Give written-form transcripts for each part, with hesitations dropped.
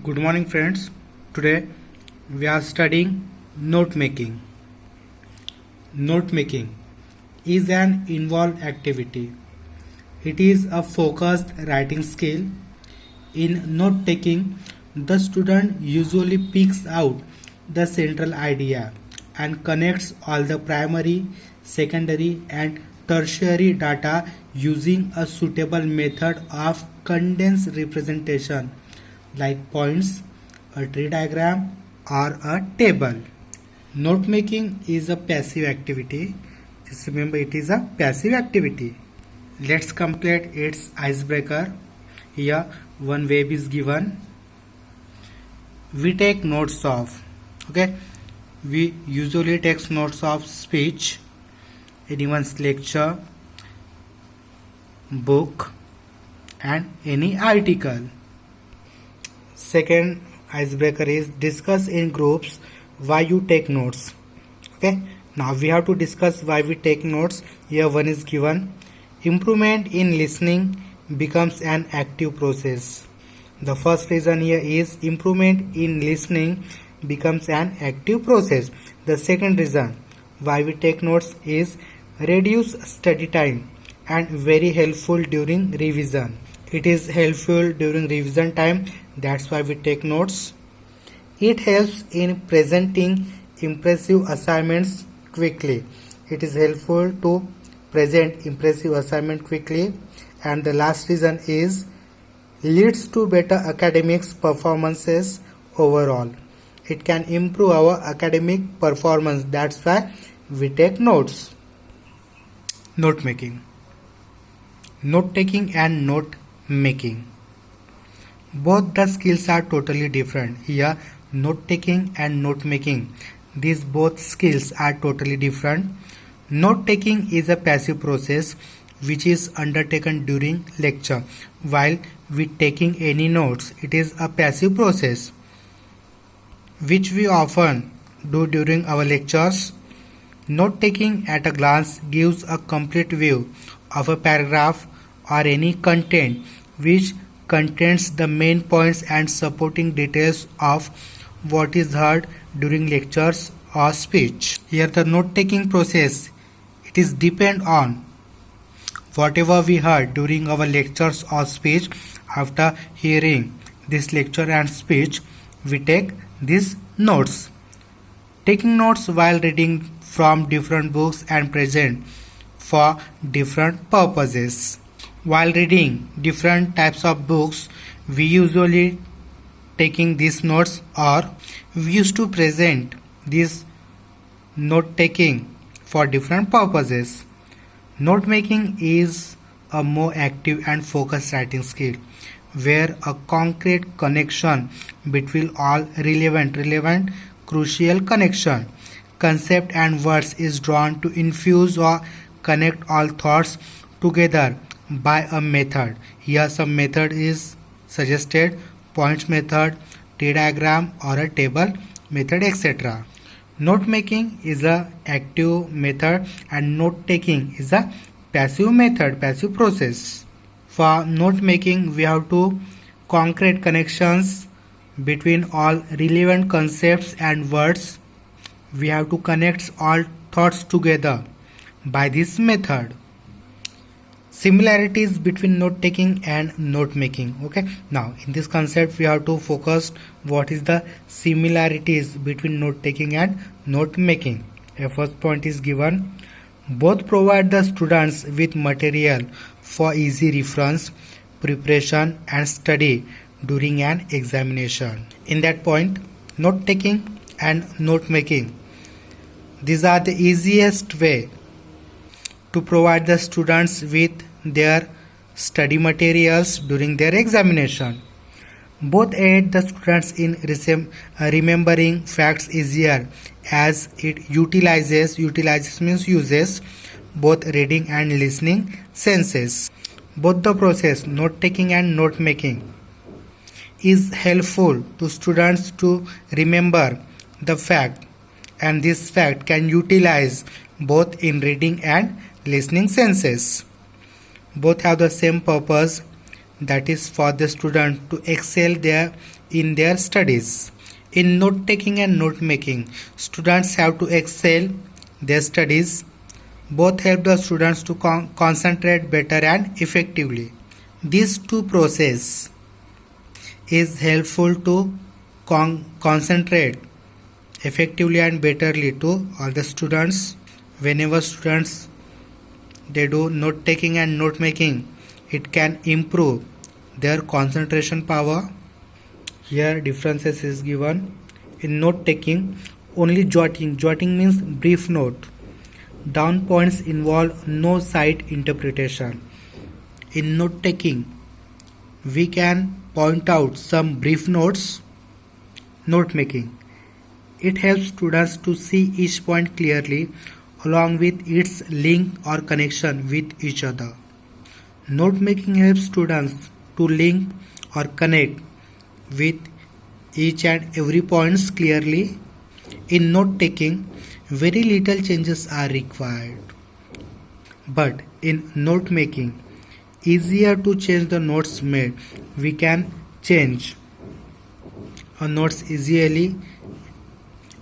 Good morning, friends. Today we are studying note making. Note making is an involved activity. It is a focused writing skill. In note taking, the student usually picks out the central idea and connects all the primary, secondary, and tertiary data using a suitable method of condensed representation like points, a tree diagram, or a table. Note making is a passive activity. Just remember, it is a passive activity. Let's complete its icebreaker. Here one web is given. We take notes of, okay, we usually take notes of speech, anyone's lecture, book, and any article. Second icebreaker is discuss in groups why you take notes. Okay, now we have to discuss why we take notes. Here one is given. Improvement in listening becomes an active process. The first reason here is improvement in listening becomes an active process. The second reason why we take notes is reduce study time and very helpful during revision. It is helpful during revision time, that's why we take notes. It helps in presenting impressive assignments quickly. It is helpful to present impressive assignment quickly. And the last reason is leads to better academics performances overall. It can improve our academic performance, that's why we take notes. Note making. Note taking and note making. Both the skills are totally different. Here, note taking and note making. These both skills are totally different. Note taking is a passive process which is undertaken during lecture, while with taking any notes, it is a passive process which we often do during our lectures. Note taking at a glance gives a complete view of a paragraph or any content which contains the main points and supporting details of what is heard during lectures or speech. Here the note taking process, it is depend on whatever we heard during our lectures or speech. After hearing this lecture and speech, we take these notes. Taking notes while reading from different books and present for different purposes. While reading different types of books, we usually taking these notes, or we used to present this note taking for different purposes. Note making is a more active and focused writing skill where a concrete connection between all relevant crucial connection concept and words is drawn to infuse or connect all thoughts together by a method. Here some method is suggested: points method, tree diagram, or a table method, etc. Note making is a active method and note taking is a passive method, passive process. For note making, we have to concrete connections between all relevant concepts and words. We have to connect all thoughts together by this method. Similarities between note taking and note making. Okay, now in this concept we have to focus what is the similarities between note taking and note making. A first point is given: both provide the students with material for easy reference, preparation, and study during an examination. In that point, note taking and note making, these are the easiest way to provide the students with their study materials during their examination. Both aid the students in remembering facts easier, as it utilizes means uses both reading and listening senses. Both the process, note taking and note making, is helpful to students to remember the fact, and this fact can utilize both in reading and listening senses. Both have the same purpose. that is for the student to excel in their studies. In note taking and note making, students have to excel their studies. Both help the students to concentrate better and effectively. These two process is helpful to concentrate effectively and betterly to all the students. Whenever students they do note taking and note making, it can improve their concentration power. Here differences is given. In note taking, only jotting means brief note. Down points involve no sight interpretation. In note taking, we can point out some brief notes. Note making, it helps students to see each point clearly along with its link or connection with each other. Note making helps students to link or connect with each and every points clearly. In note taking, very little changes are required. But in note making, easier to change the notes made. We can change our notes easily.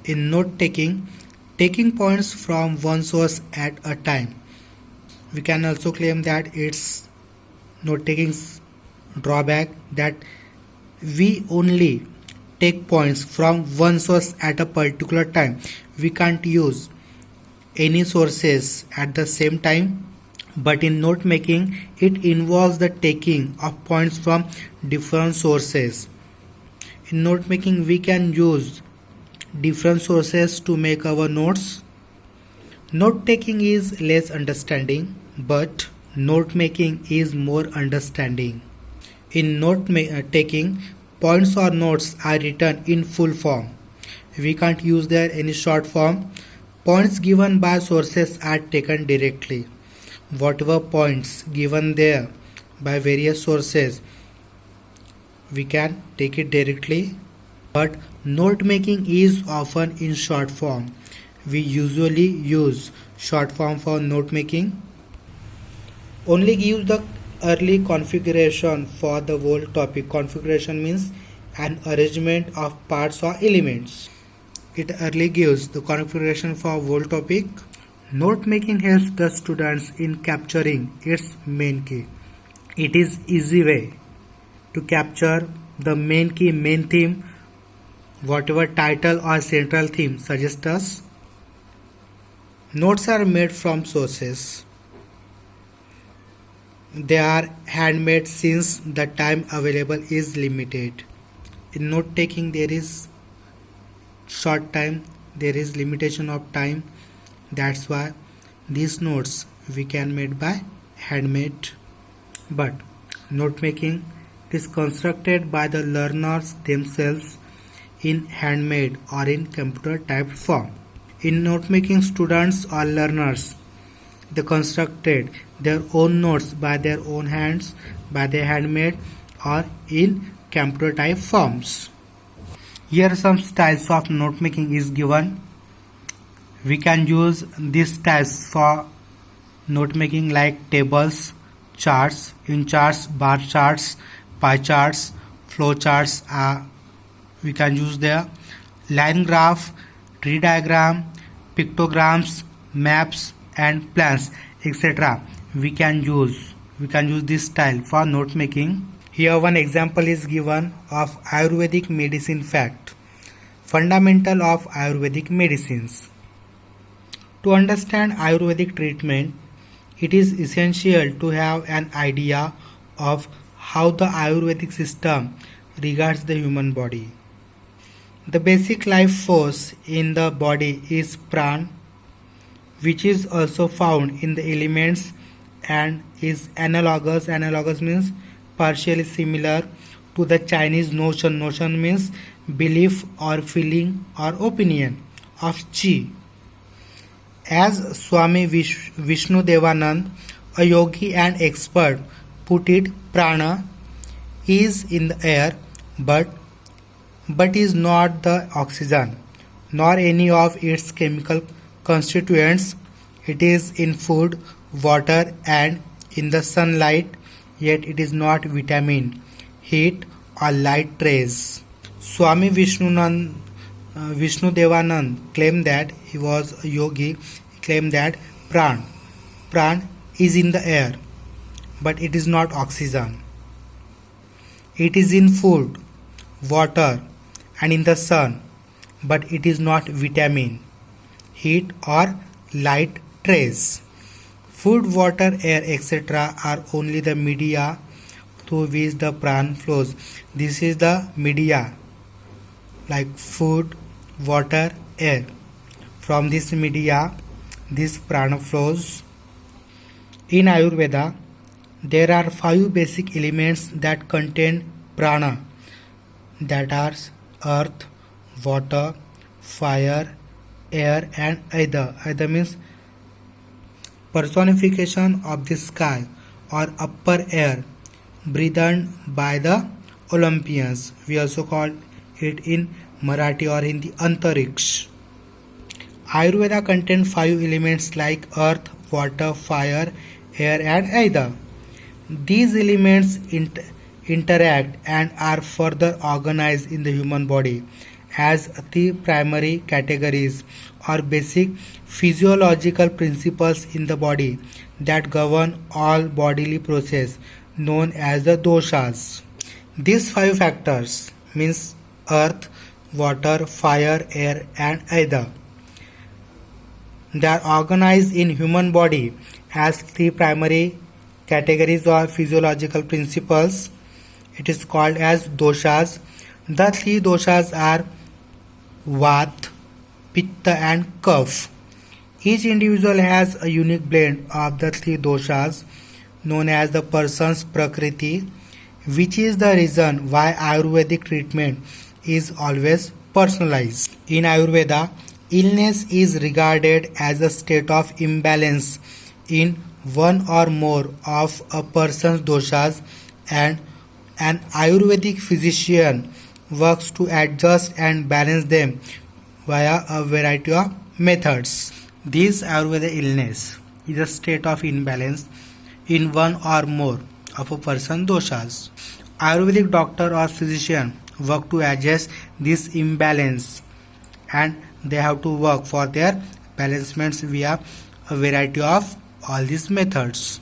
In note taking, taking points from one source at a time. We can also claim that it's note taking's drawback that we only take points from one source at a particular time. We can't use any sources at the same time. But in note making, it involves the taking of points from different sources. In note making, we can use different sources to make our notes. Note taking is less understanding, but note making is more understanding. In note taking, points or notes are written in full form. We can't use there any short form. Points given by sources are taken directly. Whatever points given there by various sources, we can take it directly. But note making is often in short form. We usually use short form for note making. Only gives the early configuration for the whole topic. Configuration means an arrangement of parts or elements. It early gives the configuration for whole topic. Note making helps the students in capturing its main key. It is easy way to capture the main key, main theme, whatever title or central theme suggests us. Notes are made from sources. They are handmade since the time available is limited. In note taking, there is short time, there is limitation of time. That's why these notes we can made by handmade. But note making is constructed by the learners themselves in handmade or in computer typed form. In note making, students or learners they constructed their own notes by their own hands, by their handmade or in computer type forms. Here some styles of note making is given. We can use these styles for note making like tables, charts. In charts, bar charts, pie charts, flow charts we can use there. Line graph, tree diagram, pictograms, maps and plans, etc. We can use this style for note making. Here one example is given of Ayurvedic medicine fact. Fundamental of Ayurvedic medicines. To understand Ayurvedic treatment, it is essential to have an idea of how the Ayurvedic system regards the human body. The basic life force in the body is Pran, which is also found in the elements and is analogous. Analogous means partially similar to the Chinese notion. Notion means belief or feeling or opinion of Qi. As Swami Vishnu Devanand, a yogi and expert, put it, prana is in the air but is not the oxygen nor any of its chemical constituents. It is in food, water and in the sunlight yet it is not vitamin, heat or light rays. Swami Vishnudevanand claimed that he was a yogi. He claimed that pran is in the air, but it is not oxygen. It is in food, water, and in the sun, but it is not vitamin, heat, or light rays. Food, water, air, etc. are only the media through which the pran flows. This is the media like food, water, air. From this media, this prana flows. In Ayurveda, there are 5 basic elements that contain prana, that are earth, water, fire, air, and Aida. Aida means personification of the sky or upper air breathed by the Olympians. We also call it in Marathi or Hindi Antariksh. Ayurveda contains 5 elements like earth, water, fire, air, and Aida. These elements interact and are further organized in the human body as 3 primary categories or basic physiological principles in the body that govern all bodily process known as the doshas. These 5 factors means earth, water, fire, air, and Aida. They are organized in human body as 3 primary categories or physiological principles. It is called as doshas. The 3 doshas are Vat, Pitta, and Kapha. Each individual has a unique blend of the 3 doshas known as the person's Prakriti, which is the reason why Ayurvedic treatment is always personalized. In Ayurveda, illness is regarded as a state of imbalance in one or more of a person's doshas, and an Ayurvedic physician works to adjust and balance them via a variety of methods. This Ayurveda illness is a state of imbalance in one or more of a person's doshas. Ayurvedic doctor or physician work to adjust this imbalance, and they have to work for their balancements via a variety of all these methods.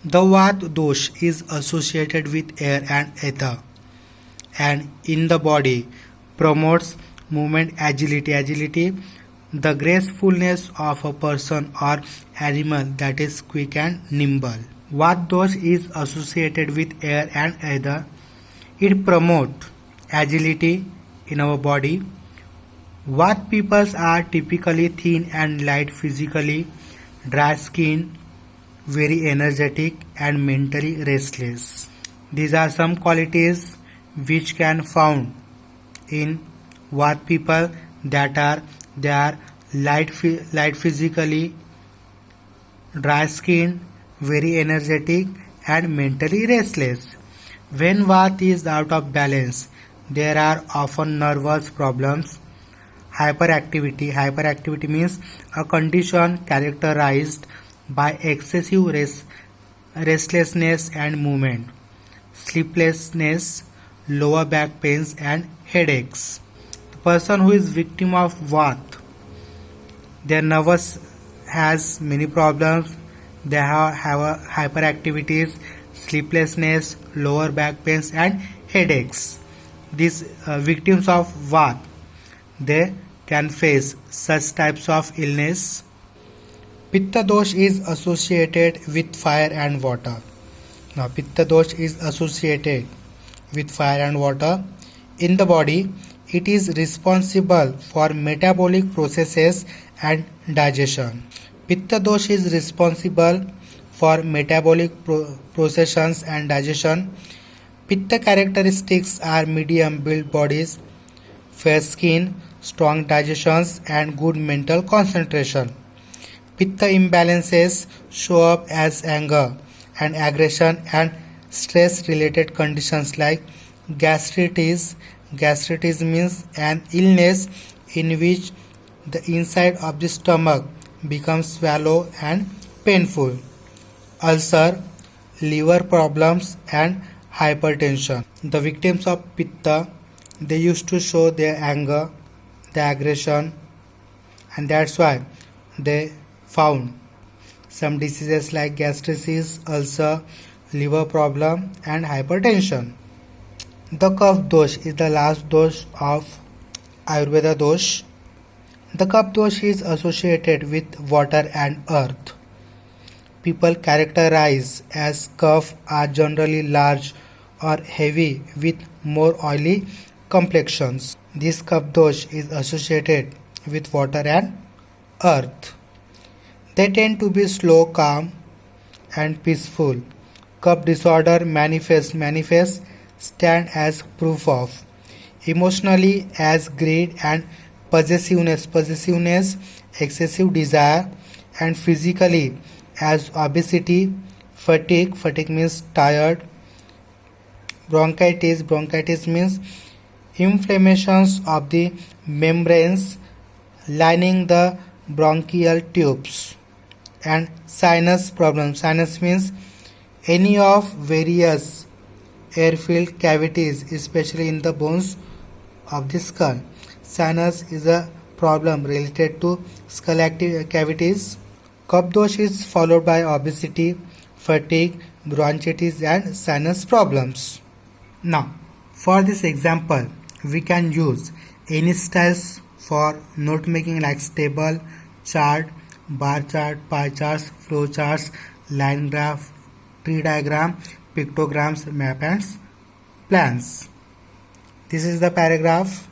The Vat dosh is associated with air and ether, and in the body promotes movement, agility, the gracefulness of a person or animal that is quick and nimble. Vat dosh is associated with air and ether. It promotes agility in our body. Vat peoples are typically thin and light physically, dry skin, very energetic, and mentally restless. These are some qualities which can found in Vat people, that they are light physically, dry skin, very energetic, and mentally restless. When Vat is out of balance, there are often nervous problems. Hyperactivity means a condition characterized by excessive restlessness and movement, sleeplessness, lower back pains, and headaches. The person who is victim of Vat, their nervous has many problems. They have a hyperactivities, sleeplessness, lower back pains, and headaches. These victims of Vat, they can face such types of illness. Pitta dosh is associated with fire and water. Now, Pitta dosh is associated with fire and water. In the body, it is responsible for metabolic processes and digestion. Pitta dosh is responsible for metabolic processions and digestion. Pitta characteristics are medium built bodies, fair skin, strong digestions, and good mental concentration. Pitta imbalances show up as anger and aggression and stress related conditions like gastritis. Gastritis means an illness in which the inside of the stomach becomes swallow and painful. Ulcer, liver problems and hypertension. The victims of Pitta, they used to show their anger, their aggression, and that's why they found some diseases like gastritis, ulcer, liver problem and hypertension. The Kapha dosh is the last dosh of Ayurveda dosh. The Kapha dosh is associated with water and earth. People characterized as Kapha are generally large or heavy with more oily complexions. This Kapha dosh is associated with water and earth. They tend to be slow, calm and peaceful. Kapha disorder manifest stand as proof of emotionally as greed and possessiveness, excessive desire, and physically as obesity, fatigue means tired, bronchitis means inflammations of the membranes lining the bronchial tubes, and sinus problems. Sinus means any of various air-filled cavities, especially in the bones of the skull. Sinus is a problem related to skull cavities. Kapha dosh is followed by obesity, fatigue, bronchitis and sinus problems. Now, for this example, we can use any styles for note making like table, chart, bar chart, pie charts, flow charts, line graph, tree diagram, pictograms, map and plans. This is the paragraph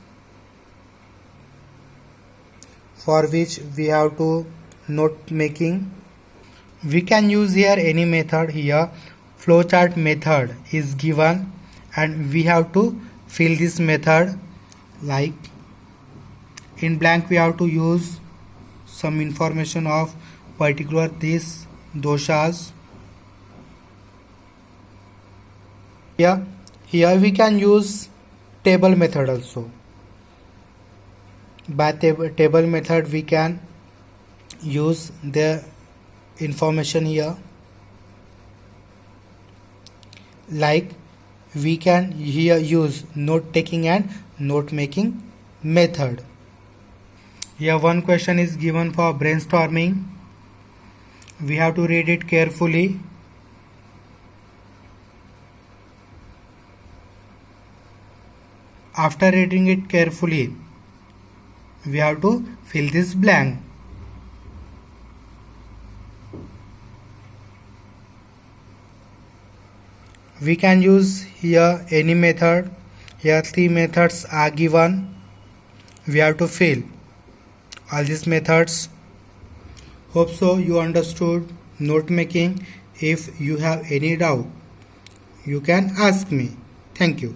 for which we have to note making. We can use here any method. Here flowchart method is given and we have to fill this method. Like in blank we have to use some information of particular these doshas. Here we can use table method also. By table method we can use the information here. Like we can here use note taking and note making method. Here one question is given for brainstorming. We have to read it carefully. After reading it carefully, we have to fill this blank. We can use here any method. Here 3 methods are given. We have to fill all these methods. Hope so you understood note making. If you have any doubt, you can ask me. Thank you.